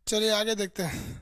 चलिए आगे देखते हैं।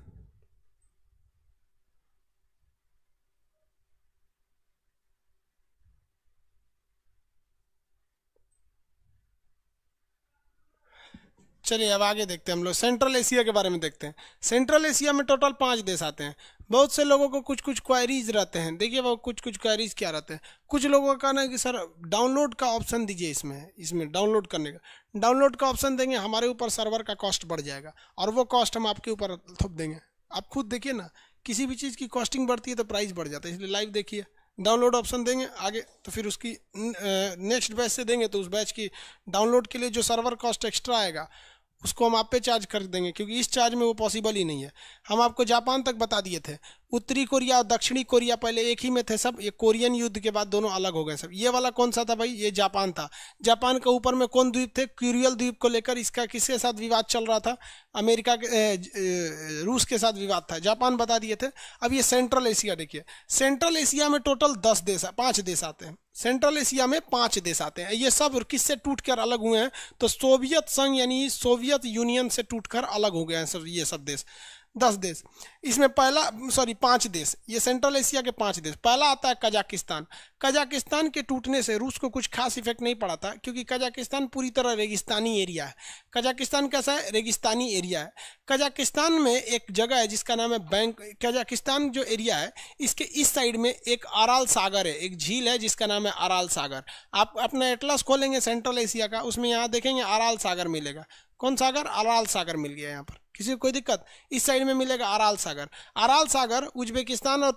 चलिए अब आगे देखते हैं, हम लोग सेंट्रल एशिया के बारे में देखते हैं। सेंट्रल एशिया में टोटल 5 देश आते हैं। बहुत से लोगों को कुछ कुछ क्वेरीज रहते हैं। देखिए वो कुछ कुछ क्वेरीज क्या रहते हैं। कुछ लोगों का कहना है कि सर डाउनलोड का ऑप्शन दीजिए, इसमें इसमें डाउनलोड करने का, डाउनलोड का ऑप्शन देंगे हमारे ऊपर सर्वर का कॉस्ट बढ़ जाएगा और वो कॉस्ट हम आपके ऊपर थोप देंगे। आप खुद देखिए ना, किसी भी चीज़ की कॉस्टिंग बढ़ती है तो प्राइस बढ़ जाता है, इसलिए लाइव देखिए। डाउनलोड ऑप्शन देंगे आगे तो फिर उसकी नेक्स्ट बैच से देंगे तो उस बैच की डाउनलोड के लिए जो सर्वर कॉस्ट एक्स्ट्रा आएगा उसको हम आप पे चार्ज कर देंगे, क्योंकि इस चार्ज में वो पॉसिबल ही नहीं है। हम आपको जापान तक बता दिए थे। उत्तरी कोरिया और दक्षिणी कोरिया पहले एक ही में थे सब, ये कोरियन युद्ध के बाद दोनों अलग हो गए सब। ये वाला कौन सा था भाई? ये जापान था। जापान के ऊपर में कौन द्वीप थे? क्यूरियल द्वीप को लेकर इसका किसके साथ विवाद चल रहा था? अमेरिका के रूस के साथ विवाद था। जापान बता दिए थे। अब ये सेंट्रल एशिया देखिए। सेंट्रल एशिया में टोटल 10 देश, 5 देश आते हैं। सेंट्रल एशिया में 5 देश आते हैं। ये सब किससे टूटकर अलग हुए हैं? तो सोवियत संघ यानी सोवियत यूनियन से टूटकर अलग हो गए हैं सब, ये सब देश। 10 देश। इसमें पहला, सॉरी 5 देश, ये सेंट्रल एशिया के 5 देश। पहला आता है कजाकिस्तान। कजाकिस्तान के टूटने से रूस को कुछ खास इफेक्ट नहीं पड़ा था, क्योंकि कजाकिस्तान पूरी तरह रेगिस्तानी एरिया है। कजाकिस्तान कैसा है? रेगिस्तानी एरिया है। कजाकिस्तान में एक जगह है जिसका नाम है बैंक। कजाकिस्तान जो एरिया है इसके इस साइड में एक अराल सागर है, एक झील है जिसका नाम है अराल सागर। आप अपना एटलस खोलेंगे सेंट्रल एशिया का, उसमें यहाँ देखेंगे अराल सागर मिलेगा। कौन सागर? अराल सागर मिल गया यहाँ पर। किसी को कोई दिक्कत? इस साइड में मिलेगा अराल सागर। अराल सागर उज्बेकिस्तान और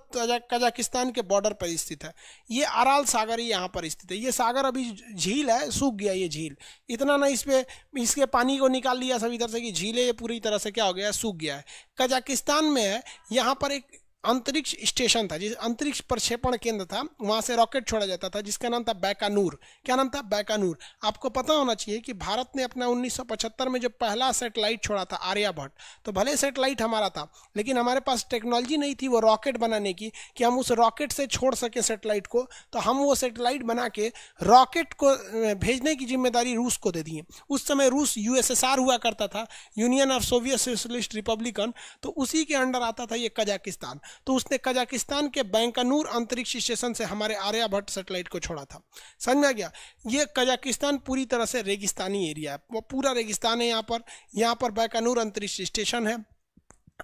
कजाकिस्तान के बॉर्डर पर स्थित है। ये अराल सागर ही यहाँ पर स्थित है। ये सागर अभी झील है, सूख गया ये झील। इतना ना इस पे इसके पानी को निकाल लिया सब इधर से कि झील है ये पूरी तरह से क्या हो गया है? सूख गया है। कजाकिस्तान में है, यहाँ पर एक अंतरिक्ष स्टेशन था, जिस अंतरिक्ष प्रक्षेपण केंद्र था, वहां से रॉकेट छोड़ा जाता था जिसका नाम था बैकानूर। क्या नाम था? बैकानूर। आपको पता होना चाहिए कि भारत ने अपना 1975 में जो पहला सैटेलाइट छोड़ा था आर्यभट्ट, तो भले सैटेलाइट हमारा था लेकिन हमारे पास टेक्नोलॉजी नहीं थी वो रॉकेट बनाने की कि हम उस रॉकेट से छोड़ सके सैटेलाइट को। तो हम वो सैटेलाइट बना के रॉकेट को भेजने की जिम्मेदारी रूस को दे दिए। उस समय रूस यूएसएसआर हुआ करता था, union of Soviet socialist Republican, तो उसी के अंडर आता था ये कजाकिस्तान। तो उसने कजाकिस्तान के बैंकानूर अंतरिक्ष स्टेशन से हमारे आर्यभट्ट सैटेलाइट को छोड़ा था। समझ में आ गया? ये कजाकिस्तान पूरी तरह से रेगिस्तानी एरिया है, वो पूरा रेगिस्तान है यहाँ पर। यहाँ पर बैंकानूर अंतरिक्ष स्टेशन है।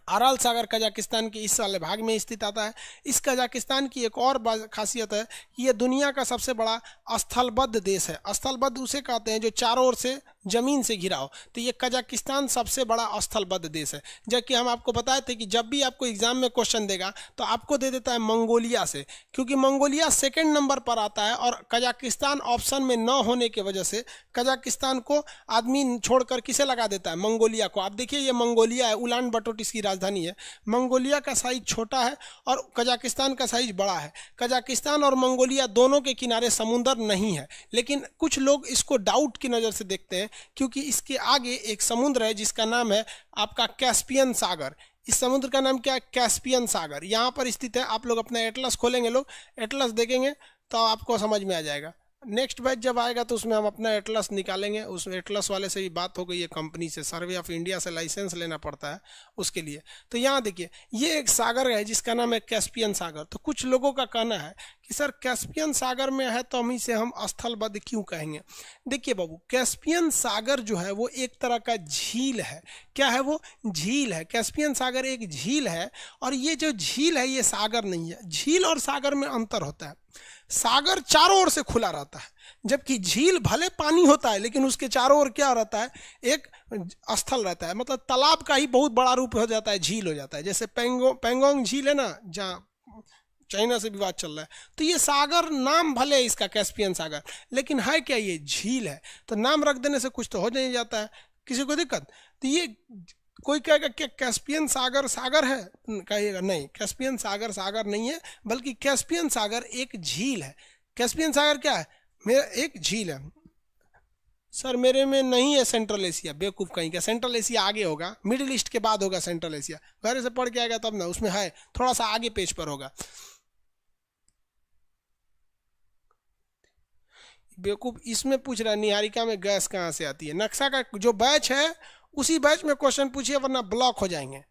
अराल सागर कजाकिस्तान के इस वाले भाग में स्थित आता है। इस कजाकिस्तान की एक और खासियत है कि ये दुनिया का सबसे बड़ा स्थलबद्ध देश है। स्थलबद्ध उसे कहते हैं जो चारों ओर से जमीन से घिरा हो। तो ये कजाकिस्तान सबसे बड़ा स्थलबद्ध देश है। जबकि हम आपको बताए थे कि जब भी आपको एग्जाम में क्वेश्चन देगा तो आपको दे देता है मंगोलिया से, क्योंकि मंगोलिया सेकंड नंबर पर आता है और कजाकिस्तान ऑप्शन में न होने की वजह से कजाकिस्तान को आदमी छोड़कर किसे लगा देता है? मंगोलिया को। आप देखिए ये मंगोलिया है, उलान बटोट इसकी राजधानी है। मंगोलिया का साइज छोटा है और कजाकिस्तान का साइज बड़ा है। कजाकिस्तान और मंगोलिया दोनों के किनारे समुंदर नहीं है, लेकिन कुछ लोग इसको डाउट की नज़र से देखते हैं, क्योंकि इसके आगे एक समुद्र है जिसका नाम है आपका कैस्पियन सागर। इस समुद्र का नाम क्या है? कैस्पियन सागर। यहाँ पर स्थित है। आप लोग अपना एटलस खोलेंगे, लोग एटलस देखेंगे तो आपको समझ में आ जाएगा। नेक्स्ट बैच जब आएगा तो उसमें हम अपना एटलस निकालेंगे। उस एटलस वाले से भी बात हो गई है, कंपनी से, सर्वे ऑफ इंडिया से लाइसेंस लेना पड़ता है उसके लिए। तो यहाँ देखिए ये एक सागर है जिसका नाम है कैस्पियन सागर। तो कुछ लोगों का कहना है कि सर कैस्पियन सागर में है तो हम इसे हम स्थलबद्ध क्यों कहेंगे? देखिए बाबू, कैस्पियन सागर जो है वो एक तरह का झील है। क्या है वो? झील है। कैस्पियन सागर एक झील है और ये जो झील है ये सागर नहीं है। झील और सागर में अंतर होता है। सागर चारों ओर से खुला रहता है, जबकि झील भले पानी होता है लेकिन उसके चारों ओर क्या रहता है? एक स्थल रहता है, मतलब तालाब का ही बहुत बड़ा रूप हो जाता है, झील हो जाता है। जैसे पेंगोंग झील है ना, जहाँ चाइना से विवाद चल रहा है, तो ये सागर नाम भले इसका कैस्पियन सागर, लेकिन है क्या? ये झील है। तो नाम रख देने से कुछ तो हो नहीं जाता है, किसी को दिक्कत? तो ये कोई कहेगा क्या कैस्पियन सागर सागर है? कहिएगा नहीं, कैस्पियन सागर सागर नहीं है, बल्कि कैस्पियन सागर एक झील है। कैस्पियन सागर क्या है? मेरा एक झील है। सर मेरे में नहीं है सेंट्रल एशिया। बेवकूफ़ कहीं का, सेंट्रल एशिया आगे होगा, मिडिल ईस्ट के बाद होगा सेंट्रल एशिया। घर से पढ़ के आएगा तब ना, उसमें है थोड़ा सा आगे पेज पर होगा। बेवकूफ़ इसमें पूछ रहा है निहारिका में गैस कहाँ से आती है। नक्शा का जो बैच है उसी बैच में क्वेश्चन पूछिए वरना ब्लॉक हो जाएंगे।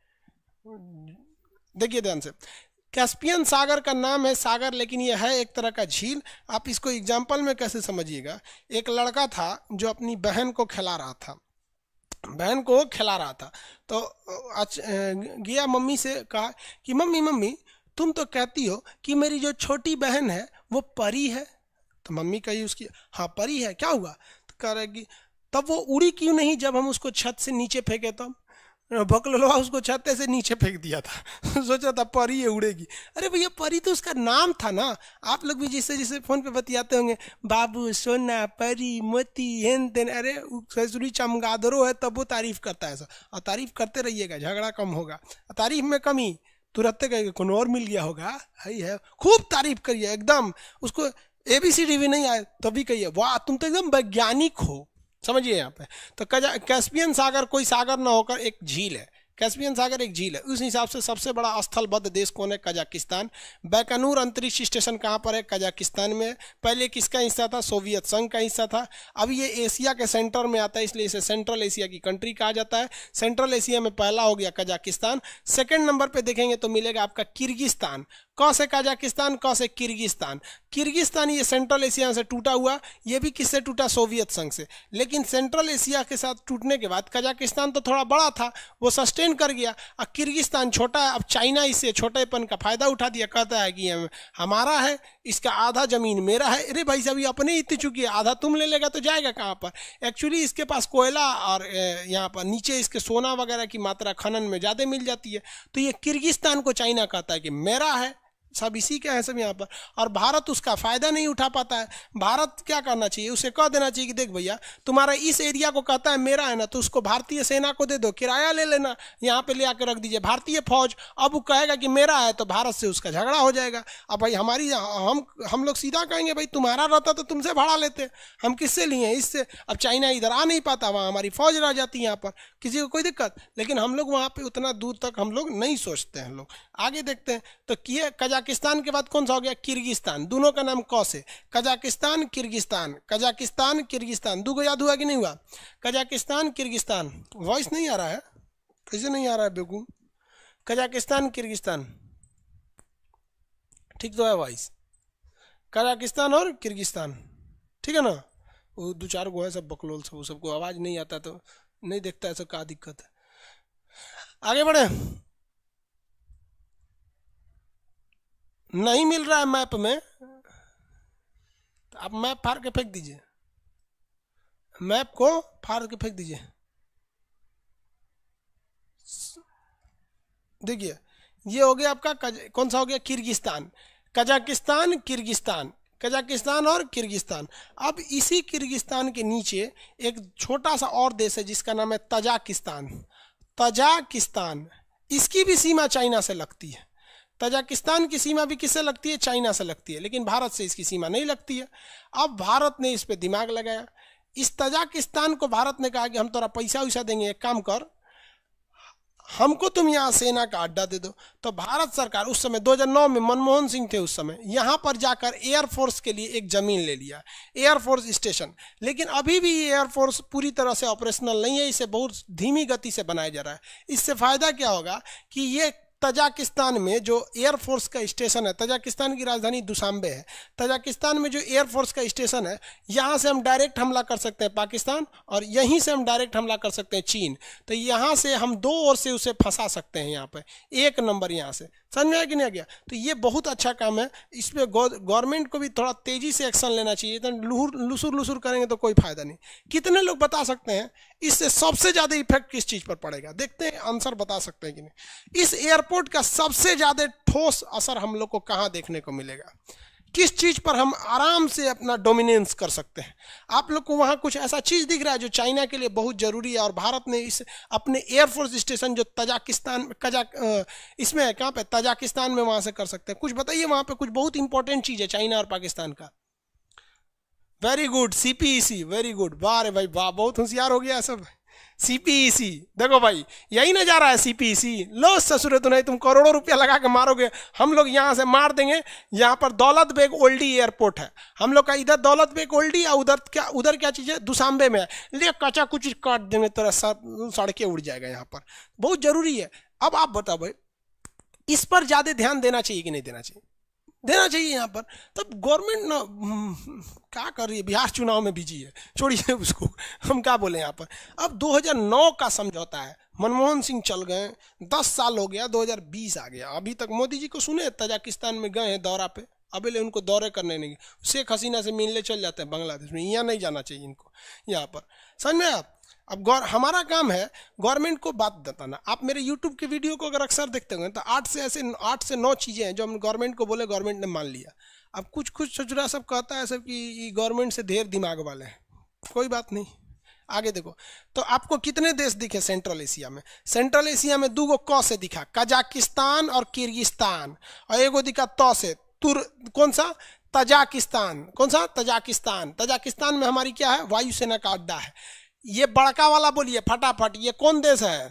देखिए ध्यान से, कैस्पियन सागर का नाम है सागर, लेकिन ये है एक तरह का झील। आप इसको एग्जाम्पल में कैसे समझिएगा, एक लड़का था जो अपनी बहन को खिला रहा था, तो गया मम्मी से कहा कि मम्मी मम्मी तुम तो कहती हो कि मेरी जो छोटी बहन है वो परी है। तो मम्मी कही उसकी, हाँ परी है, क्या हुआ? तो कह रहे कि तब वो उड़ी क्यों नहीं जब हम उसको छत से नीचे फेंके? तब बकलोलवा उसको छत से नीचे फेंक दिया था सोचा था परी ये उड़ेगी। अरे भैया परी तो उसका नाम था ना। आप लोग भी जिससे जिससे फोन पे बतियाते होंगे, बाबू सोना परी मोती हेन तेन, अरे ससुरी चमगादड़ो है तब वो तारीफ करता है ऐसा। और तारीफ करते रहिएगा, झगड़ा कम होगा। तारीफ में कमी तुरंत कहेगा कौन और मिल गया होगा, है खूब तारीफ करिए एकदम। उसको ABCD भी नहीं आए तभी कहिए वाह तुम तो एकदम वैज्ञानिक हो, समझिए यहाँ पे। तो कैस्पियन सागर कोई सागर ना होकर एक झील है। कैस्पियन सागर एक झील है। उस हिसाब से सबसे बड़ा स्थलबद्ध देश कौन है? कजाकिस्तान। बैकनूर अंतरिक्ष स्टेशन कहाँ पर है? कजाकिस्तान में। पहले किसका हिस्सा था? सोवियत संघ का हिस्सा था। अब ये एशिया के सेंटर में आता है, इसलिए इसे सेंट्रल एशिया की कंट्री कहा जाता है। सेंट्रल एशिया में पहला हो गया कजाकिस्तान। सेकंड नंबर पे देखेंगे तो मिलेगा आपका किर्गिस्तान। क से कजाकिस्तान, क से किर्गिस्तान। किर्गिस्तान ये सेंट्रल एशिया से टूटा हुआ, ये भी किससे टूटा? सोवियत संघ से। लेकिन सेंट्रल एशिया के साथ टूटने के बाद कजाकिस्तान तो थोड़ा बड़ा था, वो सस्टेन कर गया। अब किर्गिस्तान छोटा है। अब चाइना इससे छोटेपन का फायदा उठा दिया, कहता है कि हमारा है, इसका आधा जमीन मेरा है। अरे भाई साहब ये अपने इतनी चुकी है, आधा तुम ले लेगा तो जाएगा कहाँ पर? एक्चुअली इसके पास कोयला और यहाँ पर नीचे इसके सोना वगैरह की मात्रा खनन में ज़्यादा मिल जाती है। तो ये किर्गिस्तान को चाइना कहता है कि मेरा है, सब इसी का है सब यहाँ पर। और भारत उसका फायदा नहीं उठा पाता है। भारत क्या करना चाहिए? उसे कह देना चाहिए कि देख भैया तुम्हारा इस एरिया को कहता है मेरा है ना, तो उसको भारतीय सेना को दे दो, किराया ले लेना, यहाँ पे ले आकर रख दीजिए भारतीय फौज। अब वो कहेगा कि मेरा है तो भारत से उसका झगड़ा हो जाएगा। अब भाई हमारी हम लोग सीधा कहेंगे भाई तुम्हारा रहता तो तुमसे भाड़ा लेते, हम किससे लिए? इससे। अब चाइना इधर आ नहीं पाता, वहाँ हमारी फौज रह जाती है, यहाँ पर किसी को कोई दिक्कत। लेकिन हम लोग वहाँ पे उतना दूर तक हम लोग नहीं सोचते हैं। हम लोग आगे देखते हैं तो किए कजाकिस्तान के बाद कौन सा हो गया? किर्गिस्तान। दोनों का नाम क से, कजाकिस्तान किर्गिस्तान, कजाकिस्तान किर्गिस्तान। दो को याद हुआ कि नहीं हुआ? Kazakhstan Kyrgyzstan. वॉइस नहीं आ रहा है? कैसे नहीं आ रहा है बेवकूफ? कजाकिस्तान किर्गिस्तान ठीक तो है वॉइस? कजाकिस्तान और किर्गिस्तान ठीक है ना? वो दो चार गो है सब बकलोल सब, वो सबको आवाज नहीं आता तो नहीं देखता, ऐसा क्या दिक्कत है? आगे बढ़े। नहीं मिल रहा है मैप में तो आप मैप फाड़ के फेंक दीजिए, मैप को फाड़ के फेंक दीजिए। देखिए ये हो गया आपका कौन सा हो गया? किर्गिस्तान। कजाकिस्तान किर्गिस्तान, कजाकिस्तान और किर्गिस्तान। अब इसी किर्गिस्तान के नीचे एक छोटा सा और देश है जिसका नाम है तजाकिस्तान। तजाकिस्तान, इसकी भी सीमा चाइना से लगती है। तजाकिस्तान की सीमा भी किससे लगती है? चाइना से लगती है, लेकिन भारत से इसकी सीमा नहीं लगती है। अब भारत ने इस पे दिमाग लगाया। इस तजाकिस्तान को भारत ने कहा कि हम तोरा पैसा वैसा देंगे, एक काम कर हमको तुम यहाँ सेना का अड्डा दे दो। तो भारत सरकार उस समय 2009 में मनमोहन सिंह थे उस समय, यहाँ पर जाकर एयरफोर्स के लिए एक जमीन ले लिया, एयरफोर्स स्टेशन। लेकिन अभी भी ये एयरफोर्स पूरी तरह से ऑपरेशनल नहीं है, इसे बहुत धीमी गति से बनाया जा रहा है। इससे फायदा क्या होगा कि ये तजाकिस्तान में जो एयरफोर्स का स्टेशन है, तजाकिस्तान की राजधानी दुशांबे है, तजाकिस्तान में जो एयरफोर्स का स्टेशन है, यहाँ से हम डायरेक्ट हमला कर सकते हैं पाकिस्तान, और यहीं से हम डायरेक्ट हमला कर सकते हैं चीन। तो यहाँ से हम दो ओर से उसे फंसा सकते हैं। यहाँ पे एक नंबर यहाँ से, समझ में आया कि नहीं आ गया? तो ये बहुत अच्छा काम है। इसमें गवर्नमेंट को भी थोड़ा तेजी से एक्शन लेना चाहिए। तो लुसुर लुसुर करेंगे तो कोई फायदा नहीं। कितने लोग बता सकते हैं इससे सबसे ज़्यादा इफेक्ट किस चीज़ पर पड़ेगा? देखते हैं आंसर बता सकते हैं कि नहीं। इस एयरपोर्ट का सबसे ज़्यादा ठोस असर हम लोग को कहाँ देखने को मिलेगा? किस चीज़ पर हम आराम से अपना डोमिनेंस कर सकते हैं? आप लोग को वहाँ कुछ ऐसा चीज़ दिख रहा है जो चाइना के लिए बहुत ज़रूरी है, और भारत ने इस अपने एयरफोर्स स्टेशन जो तजाकिस्तान इसमें है, कहाँ पे? तजाकिस्तान में, वहाँ से कर सकते हैं। कुछ बताइए वहाँ पे कुछ बहुत इंपॉर्टेंट चीज़ है चाइना और पाकिस्तान का। Very good, CPEC, very good. वाह रे भाई वाह, बहुत होशियार हो गया सब। सीपीईसी, देखो भाई यही ना जा रहा है सीपीईसी। लो ससुरे तो नहीं, तुम करोड़ों रुपया लगा के मारोगे, हम लोग यहाँ से मार देंगे। यहाँ पर दौलत बेग ओल्डी एयरपोर्ट है हम लोग का, इधर दौलत बेग ओल्डी और उधर क्या चीज़ है, दुशांबे में है। ले कचा कुछ काट देंगे, तेरा सड़कें उड़ जाएगा। यहाँ पर बहुत जरूरी है। अब आप बताओ भाई, इस पर ज़्यादा ध्यान देना चाहिए कि नहीं देना चाहिए? देना चाहिए यहाँ पर। तब गवर्नमेंट ना क्या कर रही है, बिहार चुनाव में बिजी है, छोड़िए उसको, हम क्या बोले यहाँ पर। अब 2009 का समझौता है, मनमोहन सिंह चल गए, 10 साल हो गया, 2020 आ गया, अभी तक मोदी जी को सुने तजाकिस्तान में गए हैं दौरा पे, अभी ले उनको दौरे करने नहीं, शेख हसीना से मिलने चल जाते हैं बांग्लादेश में। यहाँ नहीं जाना चाहिए इनको यहाँ पर, समझ में आप। अब हमारा काम है गवर्नमेंट को बात बताना। आप मेरे यूट्यूब के वीडियो को अगर अक्सर देखते होंगे तो 8 से 9 चीज़ें हैं जो हम गवर्नमेंट को बोले, गवर्नमेंट ने मान लिया। अब कुछ चुचुरा सब कहता है सब कि गवर्नमेंट से ढेर दिमाग वाले हैं, कोई बात नहीं। आगे देखो, तो आपको कितने देश दिखे सेंट्रल एशिया में? सेंट्रल एशिया में 2 क से दिखा, कजाकिस्तान और किर्गिस्तान, और एगो दिखा त से कौन सा, तजाकिस्तान। कौन सा? तजाकिस्तान। तजाकिस्तान में हमारी क्या है, वायुसेना का अड्डा है। ये बड़का वाला बोलिए फटाफट, ये कौन देश है?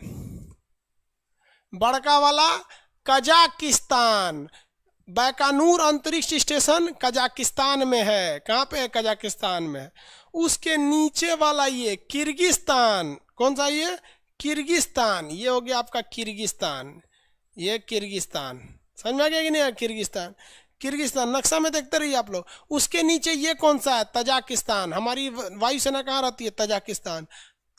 बड़का वाला कजाकिस्तान। बैकानूर अंतरिक्ष स्टेशन कजाकिस्तान में है। कहाँ पे है? कजाकिस्तान में। उसके नीचे वाला ये किर्गिस्तान, कौन सा? ये किर्गिस्तान। ये हो गया आपका किर्गिस्तान, ये किर्गिस्तान। समझ में आ गया कि नहीं? किर्गिस्तान, किर्गिस्तान नक्शा में देखते रहिए आप लोग। उसके नीचे ये कौन सा है? तजाकिस्तान। हमारी वायुसेना कहाँ रहती है? तजाकिस्तान।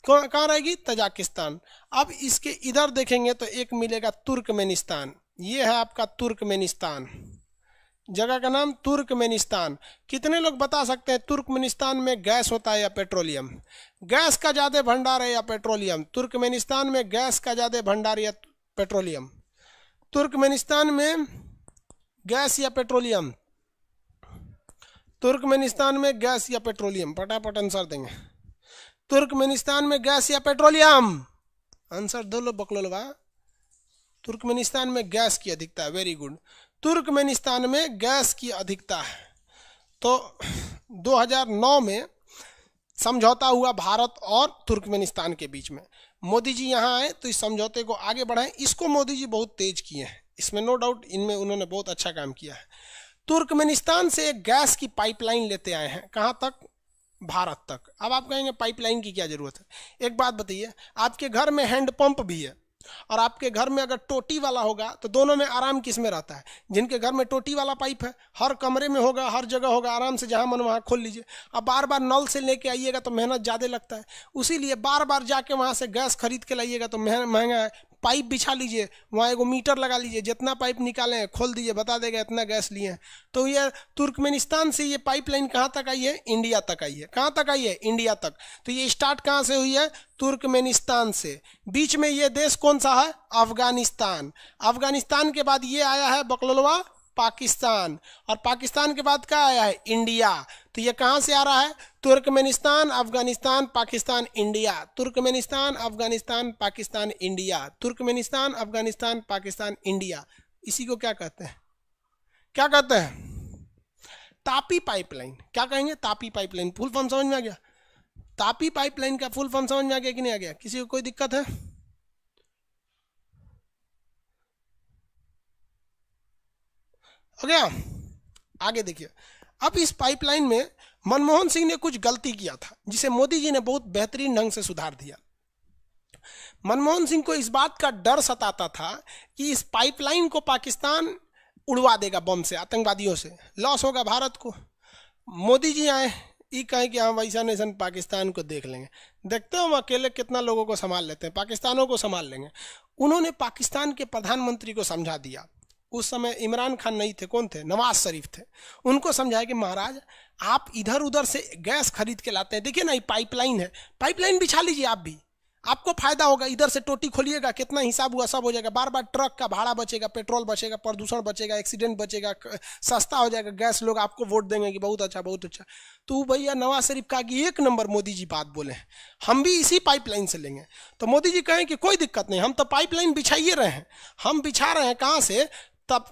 कहाँ रहेगी? तजाकिस्तान। अब इसके इधर देखेंगे तो एक मिलेगा तुर्कमेनिस्तान। ये है आपका तुर्कमेनिस्तान, जगह का नाम तुर्कमेनिस्तान। कितने लोग बता सकते हैं तुर्कमेनिस्तान में गैस होता है या पेट्रोलियम? गैस का ज़्यादा भंडार है या पेट्रोलियम? तुर्कमेनिस्तान में गैस का ज़्यादा भंडार या पेट्रोलियम? तुर्कमेनिस्तान में गैस या पेट्रोलियम? तुर्कमेनिस्तान में गैस या पेट्रोलियम? फटाफट आंसर देंगे। तुर्कमेनिस्तान में गैस या पेट्रोलियम? आंसर दो लो बकलोलवा। तुर्कमेनिस्तान में गैस की अधिकता है, वेरी गुड। तुर्कमेनिस्तान में गैस की अधिकता है। तो 2009 में समझौता हुआ भारत और तुर्कमेनिस्तान के बीच में। मोदी जी यहाँ आए तो इस समझौते को आगे बढ़ाएं। इसको मोदी जी बहुत तेज किए हैं, इसमें नो डाउट, इनमें उन्होंने बहुत अच्छा काम किया है। तुर्कमेनिस्तान से एक गैस की पाइपलाइन लेते आए हैं, कहाँ तक? भारत तक। अब आप कहेंगे पाइपलाइन की क्या जरूरत है? एक बात बताइए, आपके घर में हैंडपंप भी है और आपके घर में अगर टोटी वाला होगा तो दोनों में आराम किस में रहता है? जिनके घर में टोटी वाला पाइप है हर कमरे में होगा, हर जगह होगा, आराम से जहां मन वहां खोल लीजिए। अब बार बार नल से लेके आइएगा तो मेहनत ज़्यादा लगता है, उसीलिए बार बार जाके वहां से गैस खरीद के लाइएगा तो महंगा है। पाइप बिछा लीजिए, वहाँ एगो मीटर लगा लीजिए, जितना पाइप निकालें खोल दीजिए, बता देगा इतना गैस लिए हैं। तो ये तुर्कमेनिस्तान से ये पाइपलाइन कहाँ तक आई है? इंडिया तक आई है। कहाँ तक आई है? इंडिया तक। तो ये स्टार्ट कहाँ से हुई है? तुर्कमेनिस्तान से। बीच में ये देश कौन सा है? अफगानिस्तान। अफगानिस्तान के बाद ये आया है बकलोलवा पाकिस्तान, और पाकिस्तान के बाद क्या आया है? इंडिया। तो ये कहाँ से आ रहा है? Turkmenistan, Afghanistan, Pakistan, India. Turkmenistan, Afghanistan, Pakistan, India. Turkmenistan, Afghanistan, Pakistan, India. इसी को क्या कहते हैं? क्या कहते हैं? तापी पाइपलाइन। क्या कहेंगे? तापी पाइपलाइन। फुल फॉर्म समझ में आ गया? तापी पाइपलाइन का फुल फॉर्म समझ में आ गया कि नहीं आ गया? किसी को कोई दिक्कत है? हो गया? आगे देखिए, अब इस पाइपलाइन में मनमोहन सिंह ने कुछ गलती किया था जिसे मोदी जी ने बहुत बेहतरीन ढंग से सुधार दिया। मनमोहन सिंह को इस बात का डर सताता था कि इस पाइपलाइन को पाकिस्तान उड़वा देगा बम से, आतंकवादियों से, लॉस होगा भारत को। मोदी जी आए, ये कहें कि हम वैसा नेशन पाकिस्तान को देख लेंगे, देखते हो हम अकेले कितना लोगों को संभाल लेते हैं, पाकिस्तानों को संभाल लेंगे। उन्होंने पाकिस्तान के प्रधानमंत्री को समझा दिया। उस समय इमरान खान नहीं थे, कौन थे? नवाज शरीफ थे। उनको समझाया कि महाराज आप इधर उधर से गैस खरीद के लाते हैं, देखिए ना ये पाइपलाइन है, पाइपलाइन बिछा लीजिए आप भी, आपको फायदा होगा। इधर से टोटी खोलिएगा, कितना हिसाब हुआ सब हो जाएगा, बार बार ट्रक का भाड़ा बचेगा, पेट्रोल बचेगा, प्रदूषण बचेगा, एक्सीडेंट बचेगा, सस्ता हो जाएगा गैस, लोग आपको वोट देंगे कि बहुत अच्छा बहुत अच्छा। तो भैया नवाज शरीफ कहा कि 1 नंबर मोदी जी बात बोले हैं, हम भी इसी पाइपलाइन से लेंगे। तो मोदी जी कहें कि कोई दिक्कत नहीं, हम तो पाइपलाइन बिछाइए रहे हैं, हम बिछा रहे हैं कहाँ से? तब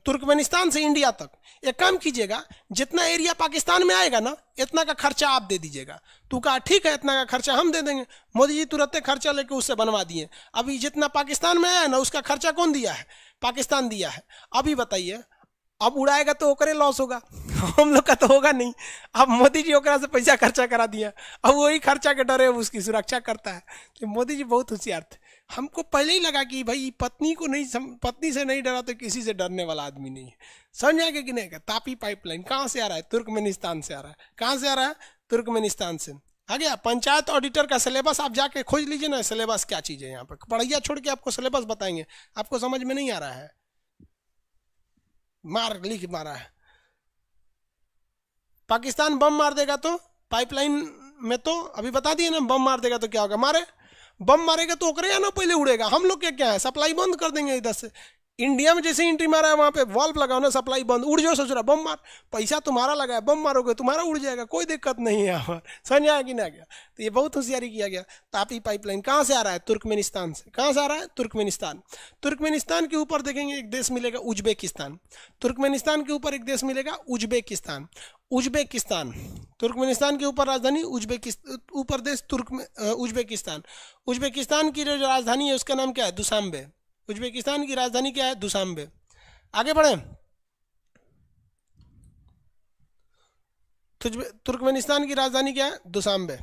तुर्कमेनिस्तान से इंडिया तक। एक काम कीजिएगा, जितना एरिया पाकिस्तान में आएगा ना, इतना का खर्चा आप दे दीजिएगा। तू कहा ठीक है, इतना का खर्चा हम दे देंगे। मोदी जी तुरंत खर्चा लेके उससे बनवा दिए। अभी जितना पाकिस्तान में आया ना, उसका खर्चा कौन दिया है? पाकिस्तान दिया है। अभी बताइए, अब उड़ाएगा तो ओकरे लॉस होगा, हम लोग का तो होगा नहीं। अब मोदी जी ओकरा से पैसा खर्चा करा दिया, अब वही खर्चा के डरे उसकी सुरक्षा करता है। तो मोदी जी बहुत होशियार थे। हमको पहले ही लगा कि भाई पत्नी को नहीं, पत्नी से नहीं डरा तो किसी से डरने वाला आदमी नहीं है। समझ आएगा कि नहीं? तापी पाइपलाइन कहाँ से आ रहा है? तुर्कमेनिस्तान से आ रहा है। कहाँ से आ रहा है? तुर्कमेनिस्तान से। आ गया। पंचायत ऑडिटर का सिलेबस आप जाके खोज लीजिए ना, सिलेबस क्या चीज़ है। यहाँ पर पढ़ैया छोड़ के आपको सिलेबस बताएंगे, आपको समझ में नहीं आ रहा है। मार लिख मारा है। पाकिस्तान बम मार देगा तो पाइपलाइन में, तो अभी बता दिए ना, बम मार देगा तो क्या होगा? मारे, बम मारेगा तो ओकरे या ना पहले उड़ेगा। हम लोग क्या है, सप्लाई बंद कर देंगे इधर से। इंडिया में जैसे एंट्री मारा है, वहां पे वाल्व लगाओ ना, सप्लाई बंद, उड़ जाओ। सोच रहा बम मार, पैसा तुम्हारा लगा है, बम मारोगे तुम्हारा उड़ जाएगा, कोई दिक्कत नहीं है यहाँ पर। समझ आया कि ना गया? तो ये बहुत होशियारी किया गया। तापी पाइपलाइन कहाँ से आ रहा है? तुर्कमेनिस्तान से। कहाँ से आ रहा है? तुर्कमेनिस्तान। तुर्कमेनिस्तान के ऊपर देखेंगे एक देश मिलेगा, उज्बेकिस्तान। तुर्कमेनिस्तान के ऊपर एक देश मिलेगा, उज्बेकिस्तान। उज्बेकिस्तान, तुर्कमेनिस्तान के ऊपर राजधानी उज्बेकिस्तान, ऊपर देश उज्बेकिस्तान। उज्बेकिस्तान की जो राजधानी है उसका नाम क्या है? दुशांबे। उज्बेकिस्तान की राजधानी क्या है? दुशांबे। आगे बढ़े। तुर्कमेनिस्तान की राजधानी क्या है? दुशांबे।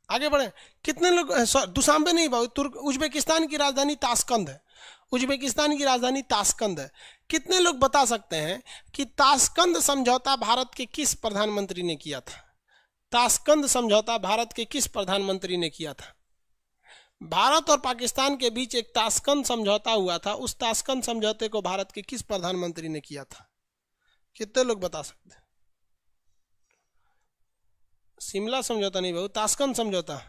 आगे बढ़े। कितने लोग, दुशांबे नहीं भाई, उज्बेकिस्तान की राजधानी ताशकंद है। उज्बेकिस्तान की राजधानी ताशकंद है। कितने लोग बता सकते हैं कि ताशकंद समझौता भारत के किस प्रधानमंत्री ने किया था? ताशकंद समझौता भारत के किस प्रधानमंत्री ने किया था? भारत और पाकिस्तान के बीच एक ताशकंद समझौता हुआ था। उस ताशकंद समझौते को भारत के किस प्रधानमंत्री ने किया था? कितने लोग बता सकते हैं? शिमला समझौता नहीं भाई, ताशकंद समझौता।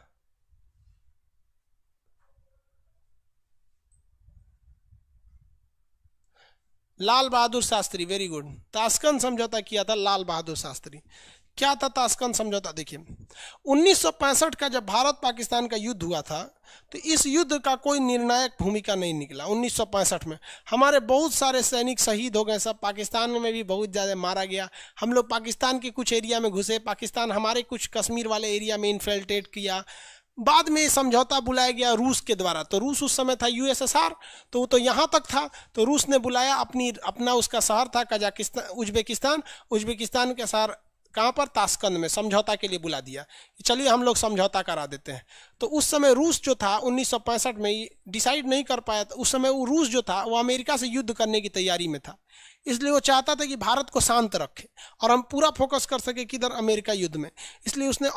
Lal Bahadur Shastri, very good. Tashkent समझौता किया था लाल बहादुर शास्त्री। क्या था ताशकंद समझौता? देखिए, 1965 का जब भारत पाकिस्तान का युद्ध हुआ था, तो इस युद्ध का कोई निर्णायक भूमिका नहीं निकला। 1965 में हमारे बहुत सारे सैनिक शहीद हो गए, सब पाकिस्तान में भी बहुत ज़्यादा मारा गया। हम लोग पाकिस्तान के कुछ एरिया में घुसे, पाकिस्तान हमारे कुछ कश्मीर वाले एरिया में इन्फिल्ट्रेट किया। बाद में समझौता बुलाया गया रूस के द्वारा। तो रूस उस समय था यूएसएसआर, तो वो तो यहाँ तक था। तो रूस ने बुलाया, अपना उसका शहर था कजाकिस्तान, उज्बेकिस्तान। उज्बेकिस्तान के शहर कहाँ पर? ताशकंद में समझौता के लिए बुला दिया। चलिए हम लोग समझौता करा देते हैं। तो उस समय रूस जो था 1965 में डिसाइड नहीं कर पाया। उस समय वो रूस जो था वो अमेरिका से युद्ध करने की तैयारी में था, इसलिए वो चाहता था कि भारत को शांत रखे और हम पूरा फोकस कर सके किधर? अमेरिका युद्ध में। इसलिए उसने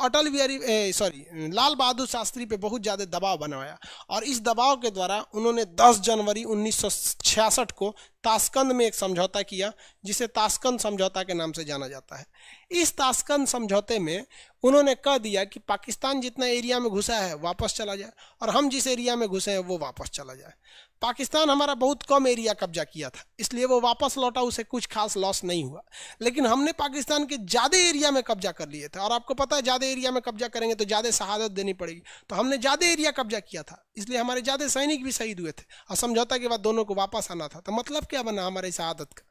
लाल बहादुर शास्त्री पे बहुत ज़्यादा दबाव बनवाया और इस दबाव के द्वारा उन्होंने 10 जनवरी 1966 को ताशकंद में एक समझौता किया, जिसे ताशकंद समझौता के नाम से जाना जाता है। इस ताशकंद समझौते में उन्होंने कह दिया कि पाकिस्तान जितना एरिया में घुसा है वापस चला जाए और हम जिस एरिया में घुसे हैं वो वापस चला जाए। पाकिस्तान हमारा बहुत कम एरिया कब्जा किया था, इसलिए वो वापस लौटा, उसे कुछ खास लॉस नहीं हुआ। लेकिन हमने पाकिस्तान के ज़्यादा एरिया में कब्जा कर लिए थे और आपको पता है ज़्यादा एरिया में कब्जा करेंगे तो ज़्यादा शहादत देनी पड़ेगी। तो हमने ज़्यादा एरिया कब्जा किया था, इसलिए हमारे ज़्यादा सैनिक भी शहीद हुए थे और समझौता के बाद दोनों को वापस आना था। तो मतलब क्या बना हमारे शहादत का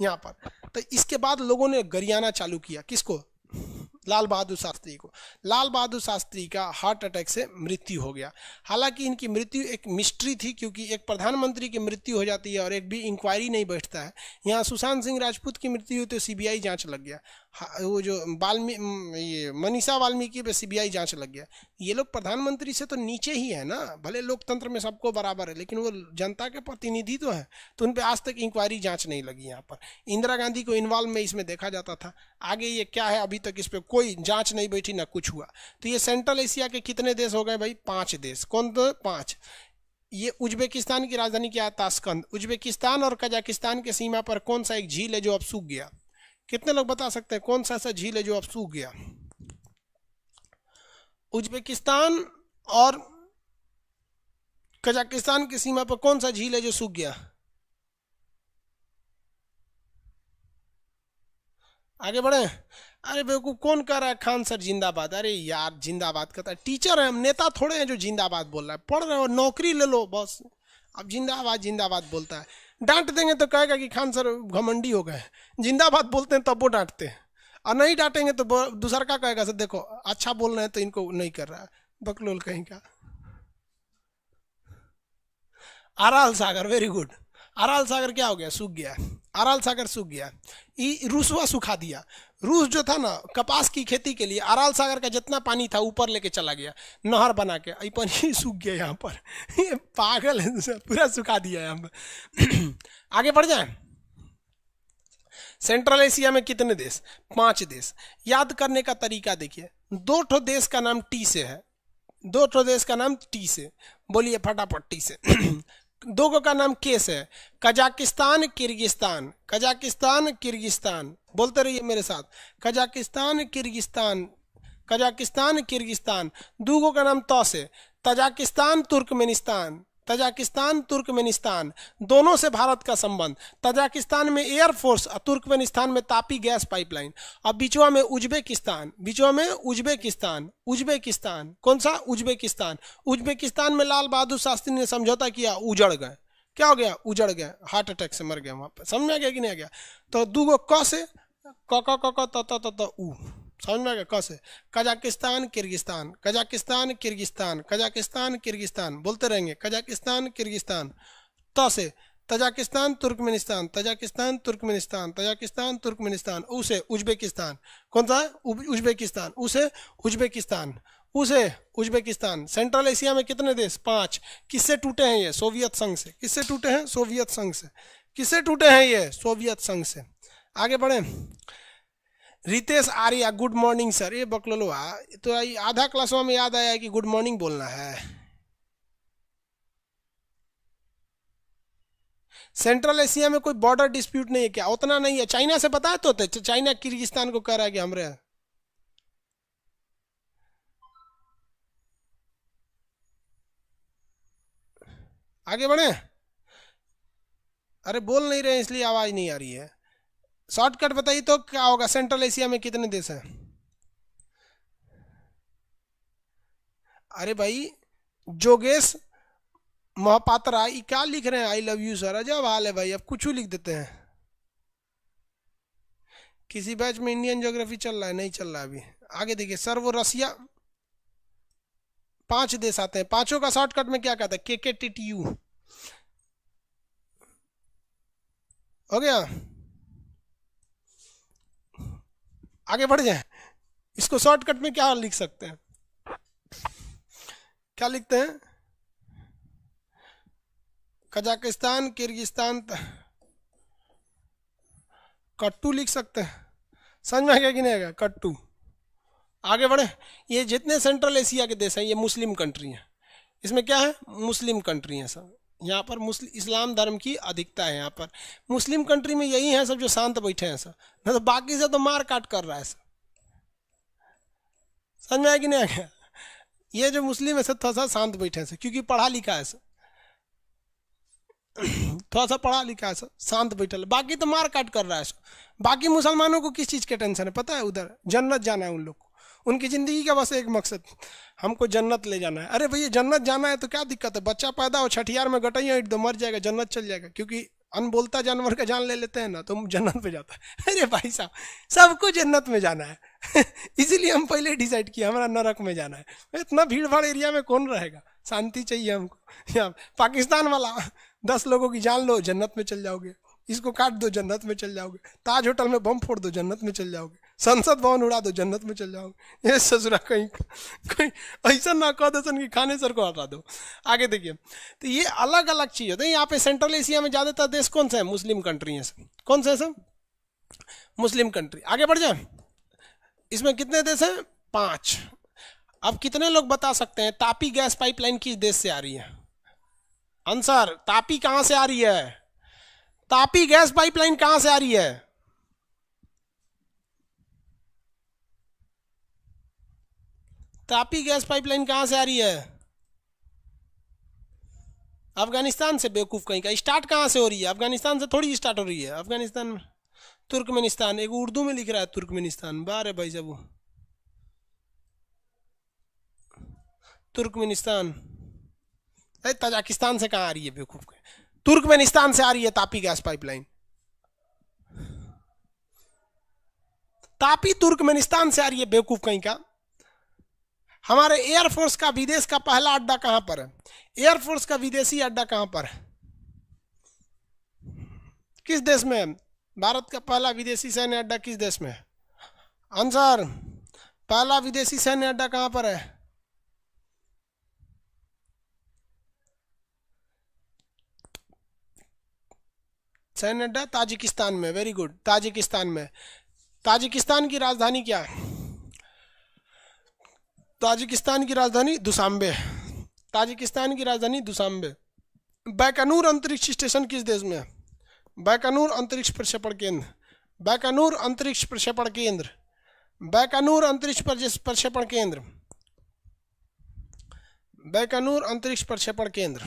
यहाँ पर? तो इसके बाद लोगों ने गरियाना चालू किया। किसको? लाल बहादुर शास्त्री को। लाल बहादुर शास्त्री का हार्ट अटैक से मृत्यु हो गया। हालांकि इनकी मृत्यु एक मिस्ट्री थी, क्योंकि एक प्रधानमंत्री की मृत्यु हो जाती है और एक भी इंक्वायरी नहीं बैठता है। यहाँ सुशांत सिंह राजपूत की मृत्यु हुई तो सीबीआई जांच लग गया। वो जो मनीषा वाल्मीकि पे सीबीआई जांच लग गया। ये लोग प्रधानमंत्री से तो नीचे ही है ना, भले लोकतंत्र में सबको बराबर है, लेकिन वो जनता के प्रतिनिधि तो है, तो उन पर आज तक इंक्वायरी जांच नहीं लगी। यहाँ पर इंदिरा गांधी को इन्वॉल्व में इसमें देखा जाता था। आगे ये क्या है, अभी तक इस पर कोई जांच नहीं बैठी, ना कुछ हुआ। तो ये सेंट्रल एशिया के कितने देश हो गए भाई? 5 देश। कौन? तो 5। ये उज्बेकिस्तान की राजधानी क्या है? ताशकंद। उज्बेकिस्तान और कजाकिस्तान के सीमा पर कौन सा एक झील है जो अब सूख गया? कितने लोग बता सकते हैं कौन सा ऐसा झील है जो अब सूख गया? उज्बेकिस्तान और कजाकिस्तान की सीमा पर कौन सा झील है जो सूख गया? आगे बढ़े। अरे बेवकूफ, कौन कह रहा है खान सर जिंदाबाद? अरे यार जिंदाबाद कहता है, टीचर है हम, नेता थोड़े हैं जो जिंदाबाद बोल रहा है। पढ़ रहे हो, नौकरी ले लो बस, अब जिंदाबाद जिंदाबाद बोलता है। डांट देंगे तो कहेगा कि खान सर घमंडी हो गए, जिंदाबाद बोलते हैं तब वो डांटते हैं, और नहीं डांटेंगे तो दूसरा का कहेगा सर देखो अच्छा बोल रहे हैं तो इनको नहीं कर रहा है, बकलोल कहीं का। अराल सागर, वेरी गुड। अराल सागर क्या हो गया? सूख गया। अराल सागर सूख गया। रूसवा सुखा दिया। रूस जो था ना कपास की खेती के लिए, अराल सागर का जितना पानी था ऊपर लेके चला गया नहर बना के, ये पानी सूख गया यहाँ पर। ये पागल है, पूरा सुखा दिया यहाँ पर। आगे बढ़ जाए। सेंट्रल एशिया में कितने देश? 5 देश। याद करने का तरीका देखिए, 2 ठो देश का नाम टी से है, 2 ठो देश का नाम टी से, बोलिए फटाफट टी से। 2 का नाम के से है, कजाकिस्तान किर्गिस्तान, कजाकिस्तान किर्गिस्तान, बोलते रहिए मेरे साथ, कजाकिस्तान किर्गिस्तान, कजाकिस्तान किर्गिस्तान। 2 का नाम त से, तजाकिस्तान तुर्कमेनिस्तान, तजाकिस्तान तुर्कमेनिस्तान। दोनों से भारत का संबंध, तजाकिस्तान में एयरफोर्स और तुर्कमेनिस्तान में तापी गैस पाइपलाइन, और बीचवा में उज्बेकिस्तान, बीचवा में उज्बेकिस्तान, उज्बेकिस्तान कौन सा? उज्बेकिस्तान। उज्बेकिस्तान में लाल बहादुर शास्त्री ने समझौता किया, उजड़ गए। क्या हो गया? उजड़ गए, हार्ट अटैक से मर गया वहां पर। समझ में आ गया कि नहीं आ गया? तो 2 क से, क उ, समझ में आ गया? क से Kazakhstan Kyrgyzstan, Kazakhstan Kyrgyzstan, Kazakhstan Kyrgyzstan, बोलते रहेंगे कजाकिस्तान किर्गिस्तान। त से Tajikistan Turkmenistan, Tajikistan Turkmenistan, Tajikistan Turkmenistan. उ से उज्बेकिस्तान, कौन सा? उज्बेकिस्तान। उ से उज्बेकिस्तान, उ से उज्बेकिस्तान। सेंट्रल एशिया में कितने देश? 5। किससे टूटे हैं ये? सोवियत संघ से। किससे टूटे हैं? सोवियत संघ से। किससे टूटे हैं ये? सोवियत संघ से। आगे बढ़े। Ritesh Arya, good morning sir. ये बकलोलवा तो आधा क्लासवा में याद आया कि गुड मॉर्निंग बोलना है। सेंट्रल एशिया में कोई बॉर्डर डिस्प्यूट नहीं है क्या? उतना नहीं है। चाइना से बताया तो चाइना किर्गिस्तान को कह रहा है कि हमरे। आगे बढ़े। अरे बोल नहीं रहे इसलिए आवाज नहीं आ रही है। शॉर्टकट बताइए तो क्या होगा? सेंट्रल एशिया में कितने देश हैं? अरे भाई जोगेश महापात्रा ये क्या लिख रहे हैं? I love you sir. अजब हाल है भाई, अब कुछ लिख देते हैं। किसी बैच में इंडियन ज्योग्राफी चल रहा है? नहीं चल रहा है अभी। आगे देखिए सर, वो रसिया 5 देश आते हैं, 5 का शॉर्टकट में क्या कहते हैं? KKTTU हो गया। आगे बढ़ जाए। इसको शॉर्टकट में क्या लिख सकते हैं? क्या लिखते हैं? कजाकिस्तान किर्गिस्तान, कट्टू लिख सकते हैं। समझ में आ गया कि नहीं आएगा? कट्टू। आगे बढ़े। ये जितने सेंट्रल एशिया के देश हैं ये मुस्लिम कंट्री हैं। इसमें क्या है? मुस्लिम कंट्री हैं सब। यहाँ पर मुस्लिम इस्लाम धर्म की अधिकता है। यहाँ पर मुस्लिम कंट्री में यही है सब जो शांत बैठे हैं सब, न तो बाकी से तो मार काट कर रहा है सब। समझ में आया कि नहीं आ गया? ये जो मुस्लिम है सब थोड़ा सा शांत बैठे हैं सब, क्योंकि पढ़ा लिखा है सब, थोड़ा सा पढ़ा लिखा है सब, शांत बैठल। बाकी तो मार काट कर रहा है सब। बाकी मुसलमानों को किस चीज़ के टेंशन है पता है? उधर जन्नत जाना है उन लोग को। उनकी ज़िंदगी का बस एक मकसद, हमको जन्नत ले जाना है। अरे भैया जन्नत जाना है तो क्या दिक्कत है? बच्चा पैदा हो छठियार में गटैया ईट दो, मर जाएगा, जन्नत चल जाएगा। क्योंकि अनबोलता जानवर का जान ले लेते हैं ना तो जन्नत में जाता है। अरे भाई साहब सबको जन्नत में जाना है। इसीलिए हम पहले डिसाइड किया हमारा नरक में जाना है। इतना भीड़ भाड़ एरिया में कौन रहेगा? शांति चाहिए हमको। यहाँ पाकिस्तान वाला 10 लोगों की जान लो जन्नत में चल जाओगे, इसको काट दो जन्नत में चल जाओगे, ताज होटल में बम फोड़ दो जन्नत में चल जाओगे, संसद भवन उड़ा दो जन्नत में चल जाओगे। ये ससुरा कहीं कहीं ऐसा ना कह दो कि खाने सर को हटा दो। आगे देखिए तो ये अलग अलग चीज़ होती है। यहाँ पे सेंट्रल एशिया में ज़्यादातर देश कौन से हैं? मुस्लिम कंट्री हैं सब। कौन से हैं सब? Muslim country. आगे बढ़ जाए। इसमें कितने देश हैं? 5। अब कितने लोग बता सकते हैं तापी गैस पाइपलाइन किस देश से आ रही है? आंसर, तापी कहाँ से आ रही है? तापी गैस पाइपलाइन कहां से आ रही है? तापी गैस पाइपलाइन कहां से आ रही है? अफगानिस्तान से। बेवकूफ कहीं का। स्टार्ट कहां से हो रही है? अफगानिस्तान से थोड़ी स्टार्ट हो रही है। अफगानिस्तान में तुर्कमेनिस्तान, एक उर्दू में लिख रहा है तुर्कमेनिस्तान। बारे भाई साहब तुर्कमेनिस्तान। तजाकिस्तान से कहां आ रही है? बेवकूफ तुर्कमेनिस्तान से आ रही है Tapi gas pipeline. Tapi Turkmenistan से आ रही है, बेवकूफ कहीं का। हमारे एयरफोर्स का विदेश का पहला अड्डा कहां पर है? एयरफोर्स का विदेशी अड्डा कहां पर है? किस देश में है? भारत का पहला विदेशी सैन्य अड्डा किस देश में है? आंसर, पहला विदेशी सैन्य अड्डा कहां पर है? सैन्य अड्डा ताजिकिस्तान में। वेरी गुड, ताजिकिस्तान में। ताजिकिस्तान की राजधानी क्या है? ताजिकिस्तान की राजधानी दुशांबे। ताजिकिस्तान की राजधानी दुशांबे। बैकानूर अंतरिक्ष स्टेशन किस देश में है? बैकानूर अंतरिक्ष प्रक्षेपण केंद्र। बैकानूर अंतरिक्ष प्रक्षेपण केंद्र। बैकानूर अंतरिक्ष प्रक्षेपण केंद्र। बैकानूर अंतरिक्ष प्रक्षेपण केंद्र।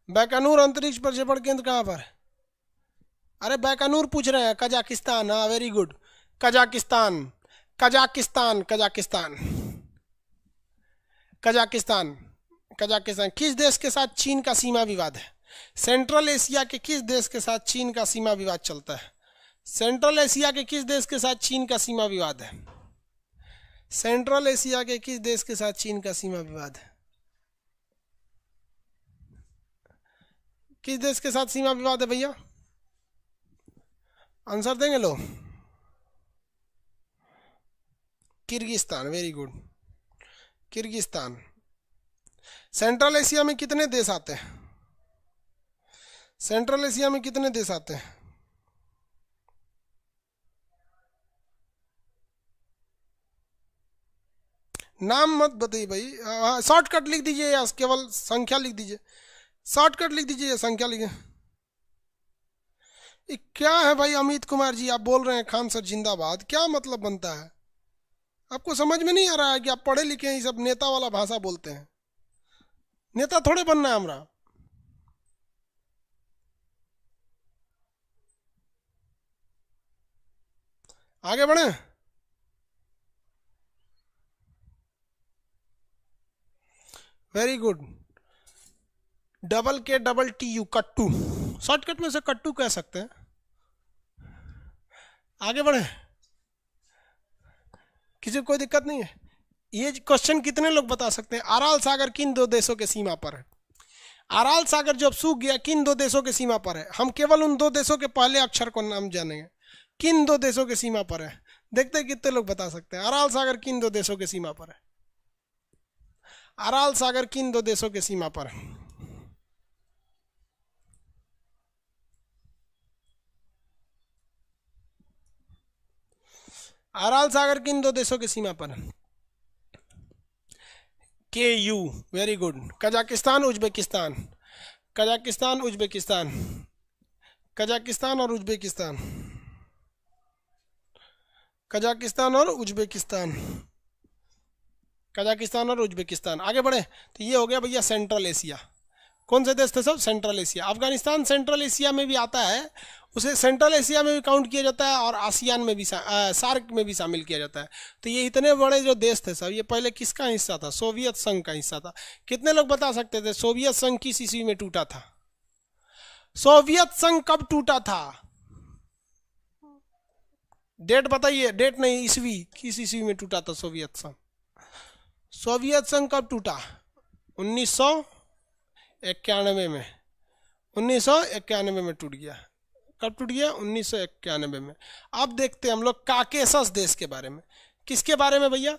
बैकानूर अंतरिक्ष प्रक्षेपण केंद्र कहां पर है? अरे बैकानूर पूछ रहे हैं, कजाकिस्तान। हाँ, very good, Kazakhstan. Kazakhstan, Kazakhstan, Kazakhstan, Kazakhstan. किस देश के साथ चीन का सीमा विवाद है? सेंट्रल एशिया के किस देश के साथ चीन का सीमा विवाद चलता है? सेंट्रल एशिया के किस देश के साथ चीन का सीमा विवाद है? सेंट्रल एशिया के किस देश के साथ चीन का सीमा विवाद है? किस देश के साथ सीमा विवाद है भैया? आंसर देंगे लोग? Kyrgyzstan. Very good, Kyrgyzstan. Central Asia में कितने देश आते हैं? सेंट्रल एशिया में कितने देश आते हैं? नाम मत बताइए भाई, शॉर्टकट लिख दीजिए या केवल संख्या लिख दीजिए। शॉर्टकट लिख दीजिए या संख्या लिखिए। क्या है भाई अमित कुमार जी, आप बोल रहे हैं खान सर जिंदाबाद, क्या मतलब बनता है? आपको समझ में नहीं आ रहा है कि आप पढ़े लिखे हैं, ये सब नेता वाला भाषा बोलते हैं। नेता थोड़े बनना है हमरा। आगे बढ़े। वेरी गुड, डबल के डबल टी यू, कट्टू। शॉर्टकट में से कट्टू कह सकते हैं। आगे बढ़े, किसी को कोई दिक्कत नहीं है। ये क्वेश्चन कितने लोग बता सकते हैं? अराल सागर किन दो देशों के सीमा पर है? अराल सागर जब सूख गया किन दो देशों के सीमा पर है? हम केवल उन दो देशों के पहले अक्षर को नाम जानेंगे। किन दो देशों के सीमा पर है? देखते हैं कितने लोग बता सकते हैं। अराल सागर किन दो देशों के सीमा पर है? अराल सागर किन दो देशों के सीमा पर है? अराल सागर किन दो देशों के सीमा पर है? के you. Very good, Kazakhstan Uzbekistan. Kazakhstan Uzbekistan. Kazakhstan और उज्बेकिस्तान। कजाकिस्तान और उज्बेकिस्तान। कजाकिस्तान और उज्बेकिस्तान। आगे बढ़े तो ये हो गया भैया सेंट्रल एशिया। कौन से देश थे सब? Central Asia. Afghanistan central Asia में भी आता है, उसे सेंट्रल एशिया में भी काउंट किया जाता है और आसियान में भी सार्क में भी शामिल किया जाता है। तो ये इतने बड़े जो देश थे सब, ये पहले किसका हिस्सा था? सोवियत संघ का हिस्सा था। कितने लोग बता सकते थे सोवियत संघ किस ईस्वी में टूटा था? सोवियत संघ कब टूटा था? डेट बताइए। डेट नहीं, ईस्वी। किस ईस्वी में टूटा था सोवियत संघ? सोवियत संघ कब टूटा? 1991 में। 1991 में टूट गया। कब टूट गया? 1991 में। अब देखते हैं हम लोग काकेशस देश के बारे में। किसके बारे में भैया?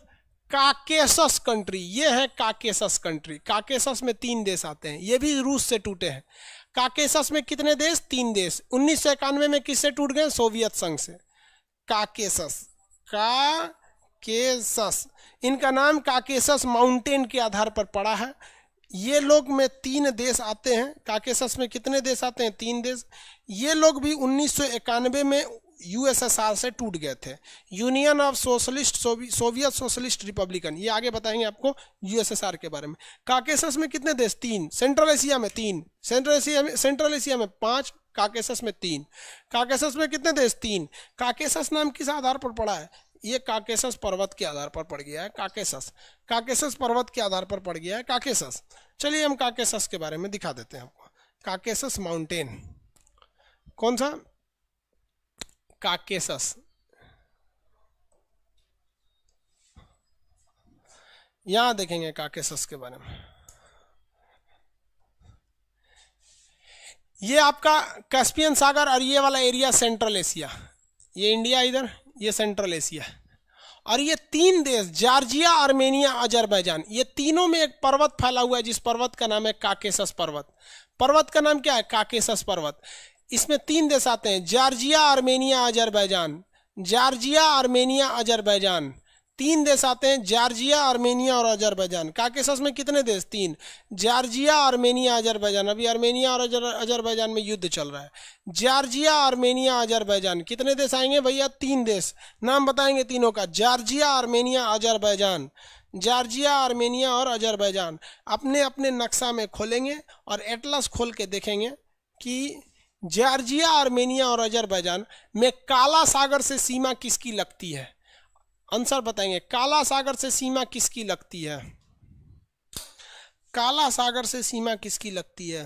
Caucasus country. ये है काकेशस कंट्री। काकेशस में 3 देश आते हैं, ये भी रूस से टूटे हैं। काकेशस में कितने देश? 3 देश। 1991 में किससे टूट गए? सोवियत संघ से। काकेशस, काकेशस, इनका नाम काकेशस माउंटेन के आधार पर पड़ा है। ये लोग में 3 देश आते हैं। काकेशस में कितने देश आते हैं? 3 देश। ये लोग भी 1991 में यूएसएसआर से टूट गए थे, union of socialist Soviet socialist Republican. ये आगे बताएंगे आपको यूएसएसआर के बारे में। काकेशस में कितने देश? 3। सेंट्रल एशिया में 3। सेंट्रल एशिया में 5, काकेशस में 3। काकेशस में कितने देश? 3। काकेशस नाम किस आधार पर पड़ा है? ये काकेसस पर्वत के आधार पर पड़ गया है। काकेसस पर्वत के आधार पर पड़ गया है काकेसस। चलिए हम काकेसस के बारे में दिखा देते हैं आपको। काकेसस माउंटेन, कौन सा? काकेसस। यहां देखेंगे काकेसस के बारे में। ये आपका कैस्पियन सागर और ये वाला एरिया सेंट्रल एशिया, ये इंडिया इधर, ये सेंट्रल एशिया। और ये 3 देश जॉर्जिया, आर्मेनिया, अजरबैजान, ये तीनों में एक पर्वत फैला हुआ है जिस पर्वत का नाम है काकेसस पर्वत। पर्वत का नाम क्या है? काकेसस पर्वत। इसमें 3 देश आते हैं, Georgia, Armenia, Azerbaijan. Georgia, Armenia, Azerbaijan, 3 देश आते हैं, जॉर्जिया, आर्मेनिया और अजरबैजान। काकेसस में कितने देश? 3, जॉर्जिया, आर्मेनिया, अजरबैजान। अभी आर्मेनिया और अजरबैजान में युद्ध चल रहा है। जॉर्जिया, आर्मेनिया, अजरबैजान, कितने देश आएंगे भैया? 3 देश। नाम बताएंगे तीनों का, Georgia, Armenia, Azerbaijan. Georgia, Armenia और अजरबैजान। अपने अपने नक्शा में खोलेंगे और एटलस खोल के देखेंगे कि जॉर्जिया, आर्मेनिया और अजरबैजान में काला सागर से सीमा किसकी लगती है। आंसर बताएंगे, काला सागर से सीमा किसकी लगती है? काला सागर से सीमा किसकी लगती है?